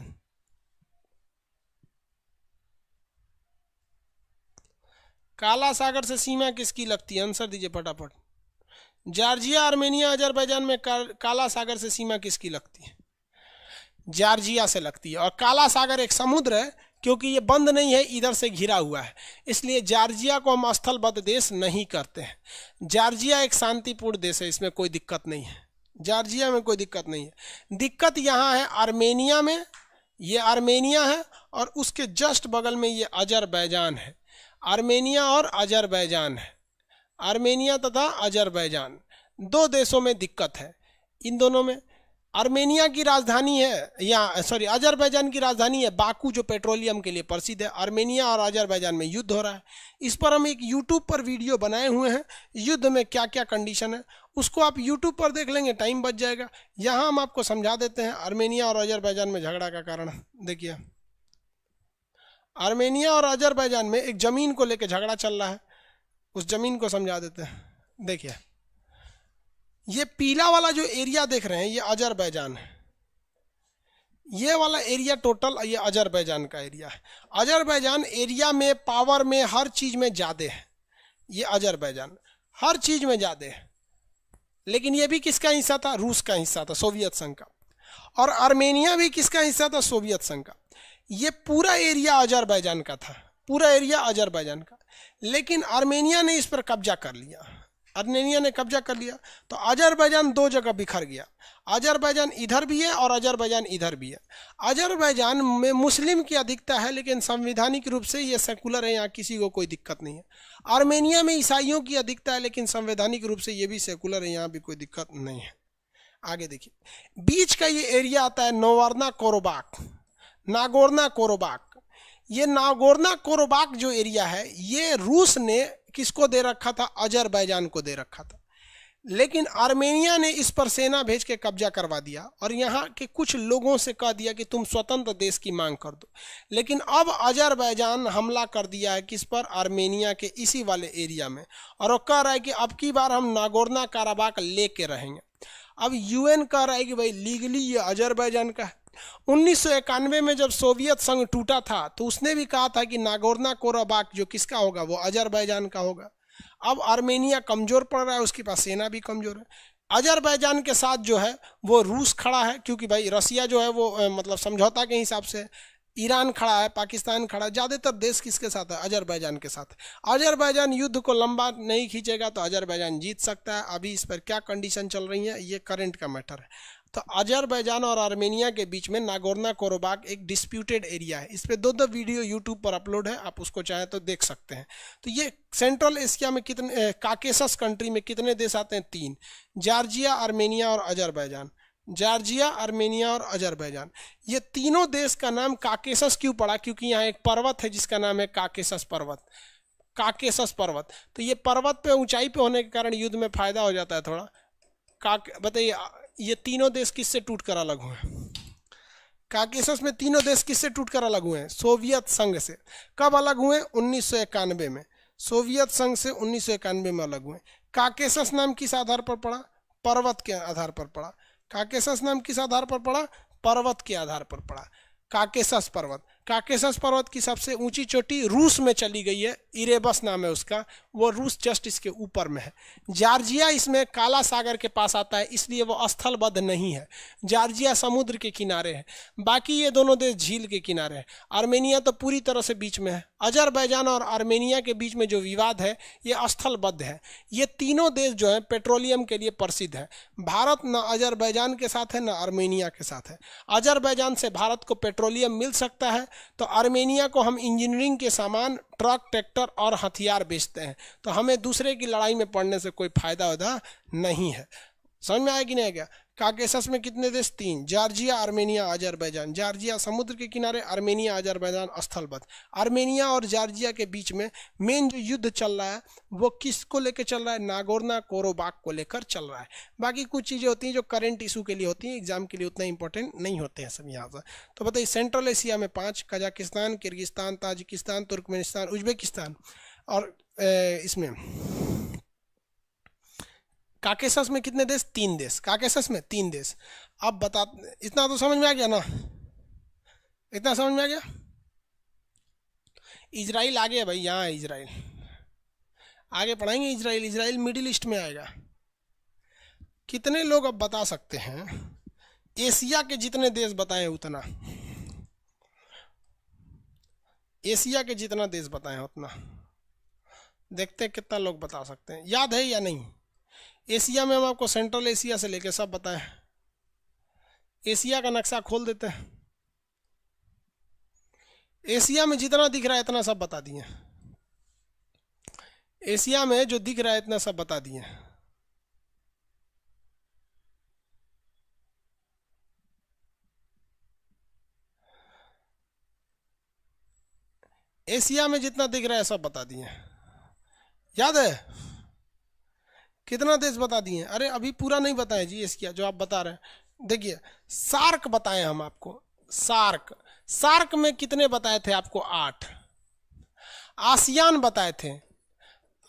काला सागर से सीमा किसकी लगती है? आंसर दीजिए फटाफट। जॉर्जिया, आर्मेनिया, अजरबैजान में काला सागर से सीमा किसकी लगती है? जॉर्जिया से लगती है। और काला सागर एक समुद्र है, क्योंकि ये बंद नहीं है, इधर से घिरा हुआ है, इसलिए जॉर्जिया को हम स्थलबद्ध देश नहीं करते हैं। जॉर्जिया एक शांतिपूर्ण देश है, इसमें कोई दिक्कत नहीं है। जॉर्जिया में कोई दिक्कत नहीं है। दिक्कत यहाँ है आर्मेनिया में, ये आर्मेनिया है और उसके जस्ट बगल में ये अजरबैजान है। आर्मेनिया और अजरबैजान है, आर्मेनिया तथा अजरबैजान 2 देशों में दिक्कत है। इन दोनों में आर्मेनिया की राजधानी है, या अजरबैजान की राजधानी है बाकू, जो पेट्रोलियम के लिए प्रसिद्ध है। आर्मेनिया और अजरबैजान में युद्ध हो रहा है। इस पर हम एक यूट्यूब पर वीडियो बनाए हुए हैं, युद्ध में क्या क्या कंडीशन है, उसको आप यूट्यूब पर देख लेंगे, टाइम बच जाएगा। यहाँ हम आपको समझा देते हैं आर्मेनिया और अजरबैजान में झगड़ा का कारण। देखिए, आर्मेनिया और अजरबैजान में एक ज़मीन को लेकर झगड़ा चल रहा है, उस ज़मीन को समझा देते हैं। देखिए, ये पीला वाला जो एरिया देख रहे हैं, ये अजरबैजान है। ये वाला एरिया टोटल ये अजरबैजान का एरिया है। अजरबैजान एरिया में, पावर में, हर चीज में ज्यादा है। ये अजरबैजान हर चीज में ज्यादा है। लेकिन ये भी किसका हिस्सा था? रूस का हिस्सा था, सोवियत संघ का। और आर्मेनिया भी किसका हिस्सा था? सोवियत संघ का। ये पूरा एरिया अजरबैजान का था, पूरा एरिया अजरबैजान का। लेकिन आर्मेनिया ने इस पर कब्जा कर लिया। आर्मेनिया ने कब्जा कर लिया तो अजरबैजान 2 जगह बिखर गया। अजरबैजान इधर भी है और अजरबैजान इधर भी है। अजरबैजान में मुस्लिम की अधिकता है, लेकिन संवैधानिक रूप से ये सेकुलर है, यहाँ किसी को कोई दिक्कत नहीं है। आर्मेनिया में ईसाइयों की अधिकता है, लेकिन संवैधानिक रूप से ये भी सेकुलर है, यहाँ भी कोई दिक्कत नहीं है। आगे देखिए, बीच का ये एरिया आता है नोवार्ना कोरोबाक, नागोर्ना कोरोबाक। ये नागोर्ना कोरोबाक जो एरिया है, ये रूस ने किसको दे रखा था? अजरबैजान को दे रखा था। लेकिन आर्मेनिया ने इस पर सेना भेज के कब्जा करवा दिया और यहाँ के कुछ लोगों से कह दिया कि तुम स्वतंत्र देश की मांग कर दो। लेकिन अब अजरबैजान हमला कर दिया है किस पर? आर्मेनिया के इसी वाले एरिया में। और वो कह रहा है कि अब की बार हम नागोर्ना काराबाक लेके रहेंगे। अब यूएन कह रहा है कि भाई लीगली ये अजरबैजान का है। 1991 में जब सोवियत संघ टूटा था तो उसने भी कहा था कि नागोर्ना कोराबाक जो किसका होगा? वो अजरबैजान का होगा। अब आर्मेनिया कमजोर पड़ रहा है, उसके पास सेना भी कमजोर है। अजरबैजान के साथ जो है वो रूस खड़ा है, क्योंकि भाई रसिया जो है वो मतलब समझौता के हिसाब से। ईरान खड़ा है, पाकिस्तान खड़ा है। ज़्यादातर देश किसके साथ है? अजरबैजान के साथ। अजरबैजान युद्ध को लंबा नहीं खींचेगा तो अजरबैजान जीत सकता है। अभी इस पर क्या कंडीशन चल रही है, ये करंट का मैटर है। तो अजरबैजान और आर्मेनिया के बीच में नागोर्ना कोरोबाक एक डिस्प्यूटेड एरिया है। इस पे 2 वीडियो यूट्यूब पर अपलोड है, आप उसको चाहें तो देख सकते हैं। तो ये सेंट्रल एशिया में कितने, काकेसस कंट्री में कितने देश आते हैं? 3, जॉर्जिया, आर्मेनिया और अजरबैजान। जॉर्जिया, आर्मेनिया और अजरबैजान, ये तीनों देश का नाम काकेसस क्यों पड़ा? क्योंकि यहाँ एक पर्वत है जिसका नाम है काकेसस पर्वत। काकेसस पर्वत, तो ये पर्वत पे, ऊंचाई पे होने के कारण युद्ध में फायदा हो जाता है थोड़ा। बताइए, ये तीनों देश किससे टूटकर अलग हुए? काकेसस में तीनों देश किससे टूटकर अलग हुए हैं? सोवियत संघ से। कब अलग हुए? 1991 में। सोवियत संघ से 1991 में अलग हुए। काकेशस नाम किस आधार पर पड़ा? पर्वत के आधार पर पड़ा। काकेशस नाम किस आधार पर पड़ा? पर्वत के आधार पर पड़ा। काकेशस पर्वत, काकेशस पर्वत की सबसे ऊंची चोटी रूस में चली गई है, इरेबस नाम है उसका, वो रूस जस्ट इसके ऊपर में है। जॉर्जिया इसमें काला सागर के पास आता है, इसलिए वो स्थलबद्ध नहीं है। जॉर्जिया समुद्र के किनारे है, बाकी ये दोनों देश झील के किनारे हैं। आर्मेनिया तो पूरी तरह से बीच में है। अजरबैजान और आर्मेनिया के बीच में जो विवाद है ये स्थलबद्ध है। ये तीनों देश जो है पेट्रोलियम के लिए प्रसिद्ध है। भारत न अजरबैजान के साथ है न आर्मेनिया के साथ है। अजरबैजान से भारत को पेट्रोलियम मिल सकता है, तो आर्मेनिया को हम इंजीनियरिंग के सामान, ट्रक, ट्रैक्टर और हथियार बेचते हैं, तो हमें दूसरे की लड़ाई में पड़ने से कोई फायदा होता नहीं है। समझ में आया कि नहीं गया? काकेशस में कितने देश? 3, जॉर्जिया, आर्मेनिया, अजरबैजान। जॉर्जिया समुद्र के किनारे, आर्मेनिया, अजरबैजान स्थलबद्ध। आर्मेनिया और जॉर्जिया के बीच में मेन जो युद्ध चल रहा है वो किसको लेकर चल रहा है? नागोर्नो काराबाख को लेकर चल रहा है। बाकी कुछ चीज़ें होती हैं जो करंट इशू के लिए होती हैं, एग्जाम के लिए उतना इंपॉर्टेंट नहीं होते हैं सब यहाँ से। तो बताइए, सेंट्रल एशिया में 5, Kazakhstan, Kyrgyzstan, Tajikistan, Turkmenistan, Uzbekistan. और इसमें काकेशस में कितने देश? 3 देश। काकेशस में 3 देश। अब बता, इतना तो समझ में आ गया ना? इतना समझ में आ गया? इजराइल आगे है भाई, यहाँ है इजराइल, आगे पढ़ाएंगे इजराइल। इजराइल मिडिल ईस्ट में आएगा। कितने लोग अब बता सकते हैं? एशिया के जितने देश बताएं उतना, एशिया के जितना देश बताएं उतना। देखते हैं कितना लोग बता सकते हैं, याद है या नहीं? एशिया में हम आपको सेंट्रल एशिया से लेके सब बताएं। एशिया का नक्शा खोल देते हैं। एशिया में जितना दिख रहा है इतना सब बता दिए। एशिया में जो दिख रहा है इतना सब बता दिए। एशिया में जितना दिख रहा है सब बता दिए। याद है? कितना देश बता दिए? अरे अभी पूरा नहीं बताया जी एशिया जो आप बता रहे हैं। देखिए, सार्क बताए हम आपको। सार्क, सार्क में कितने बताए थे आपको? 8। आसियान बताए थे।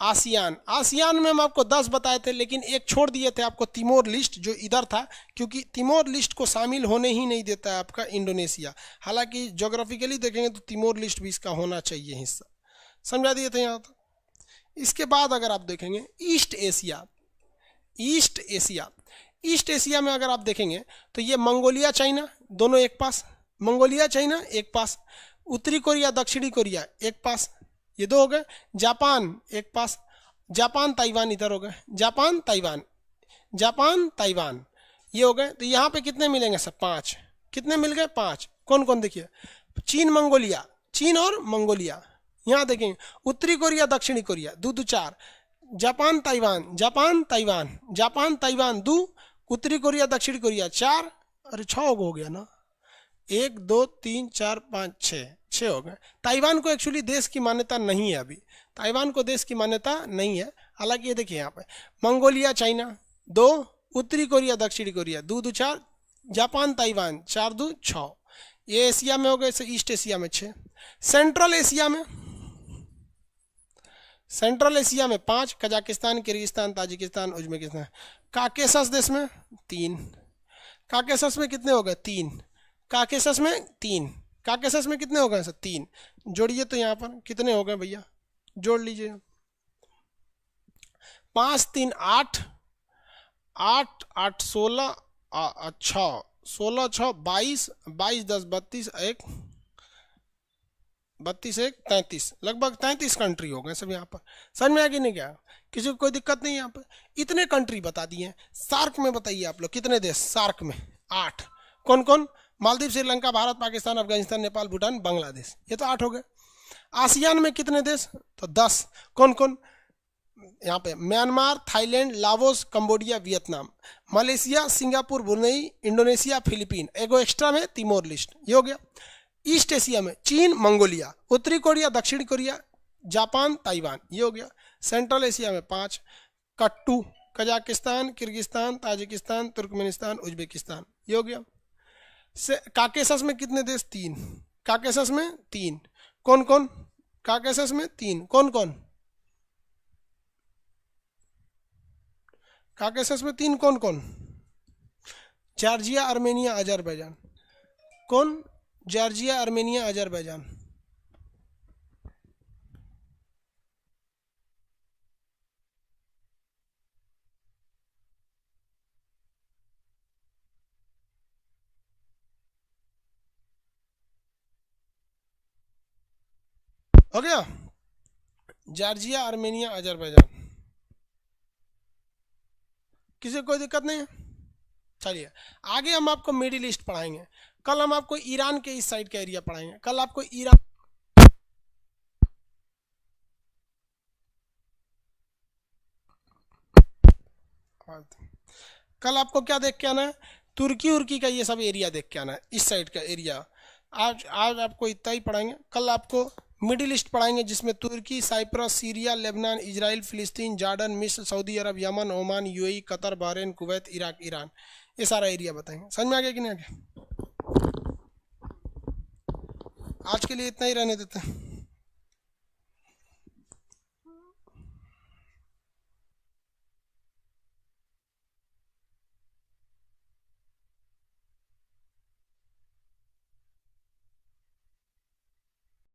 आसियान, आसियान में हम आपको 10 बताए थे, लेकिन एक छोड़ दिए थे आपको, तिमोर लिस्ट, जो इधर था, क्योंकि तिमोर लिस्ट को शामिल होने ही नहीं देता है आपका इंडोनेशिया। हालांकि ज्योग्राफिकली देखेंगे तो तिमोर लिस्ट भी इसका होना चाहिए हिस्सा। समझा दिए थे यहाँ तक। इसके बाद अगर आप देखेंगे east Asia, east Asia, east Asia में अगर आप देखेंगे तो ये मंगोलिया, चाइना दोनों एक पास। मंगोलिया, चाइना एक पास। उत्तरी कोरिया, दक्षिणी कोरिया एक पास, ये 2 हो गए। जापान एक पास। जापान, ताइवान इधर हो गए। जापान, ताइवान, जापान, ताइवान ये हो गए। तो यहाँ पे कितने मिलेंगे? सब 5। कितने मिल गए? 5। कौन कौन? देखिए, चीन, मंगोलिया, चीन और मंगोलिया। यहाँ देखेंगे उत्तरी कोरिया, दक्षिणी Korea, 2 2 4। Japan, Taiwan, Japan, Taiwan, Japan, Taiwan 2। उत्तरी कोरिया, दक्षिणी कोरिया 4। अरे 6 हो गया ना? 1 2 3 4 5 6 हो गए। ताइवान को एक्चुअली देश की मान्यता नहीं है अभी, ताइवान को देश की मान्यता नहीं है। हालांकि ये देखिए यहाँ पे मंगोलिया, चाइना 2, उत्तरी कोरिया, दक्षिणी कोरिया 2 2 4, जापान, ताइवान 4 2 6। ये एशिया में हो गए। ईस्ट एशिया में 6। सेंट्रल एशिया में, सेंट्रल एशिया में 5, Kazakhstan, Kyrgyzstan, Tajikistan, Uzbekistan. Caucasus देश में 3। काकेशस में कितने हो गए? 3। काकेशस में 3। काकेशस में कितने हो गए? सर 3। जोड़िए तो यहाँ पर कितने हो गए भैया? जोड़ लीजिए। 5 3 8, 8 8 16, 6 16 6 22, 22 10 32, 1 32 1 33, लगभग 33 कंट्री हो गए सब यहाँ पर। समझ में आ गई नहीं क्या? किसी को कोई दिक्कत नहीं यहाँ पर? इतने कंट्री बता दिए। सार्क में बताइए आप लोग कितने देश? सार्क में 8। कौन कौन? मालदीव, श्रीलंका, भारत, पाकिस्तान, अफगानिस्तान, नेपाल, भूटान, बांग्लादेश, ये तो 8 हो गए। आसियान में कितने देश? तो 10। कौन कौन? यहाँ पे Myanmar, Thailand, Laos, Cambodia, Vietnam, Malaysia, Singapore, Brunei, Indonesia, Philippine, एगो एक्स्ट्रा में तिमोर लिस्ट, ये हो गया। ईस्ट एशिया में चीन, मंगोलिया, उत्तरी कोरिया, दक्षिणी कोरिया, जापान, ताइवान, ये हो गया। सेंट्रल एशिया में 5, कट्टू, Kazakhstan, Kyrgyzstan, Tajikistan, Turkmenistan, Uzbekistan, ये हो गया। काकेशस में कितने देश? 3। काकेशस में 3। कौन कौन? काकेशस में 3। कौन कौन? काकेसस में 3 कौन कौन? Georgia, Armenia, Azerbaijan. कौन? Georgia, Armenia, Azerbaijan. हो गया? Georgia, Armenia, Azerbaijan. किसी कोई दिक्कत नहीं है? चलिए आगे हम आपको मिडिल ईस्ट पढ़ाएंगे। कल हम आपको ईरान के इस साइड का एरिया पढ़ाएंगे। कल आपको ईरान, कल आपको क्या देख के आना है? तुर्की उर्की का ये सब एरिया देख के आना है, इस साइड का एरिया। आज आपको इतना ही पढ़ाएंगे। कल आपको मिडिल ईस्ट पढ़ाएंगे, जिसमें तुर्की, साइप्रस, सीरिया, लेबनान, इजराइल, फिलिस्तीन, जॉर्डन, मिस्र, सऊदी अरब, यमन, Oman, UAE, Qatar, Bahrain, Kuwait, Iraq, Iran, ये सारा एरिया बताएंगे। समझ में आ गया कि नहीं आ गया? आज के लिए इतना ही रहने देते हैं।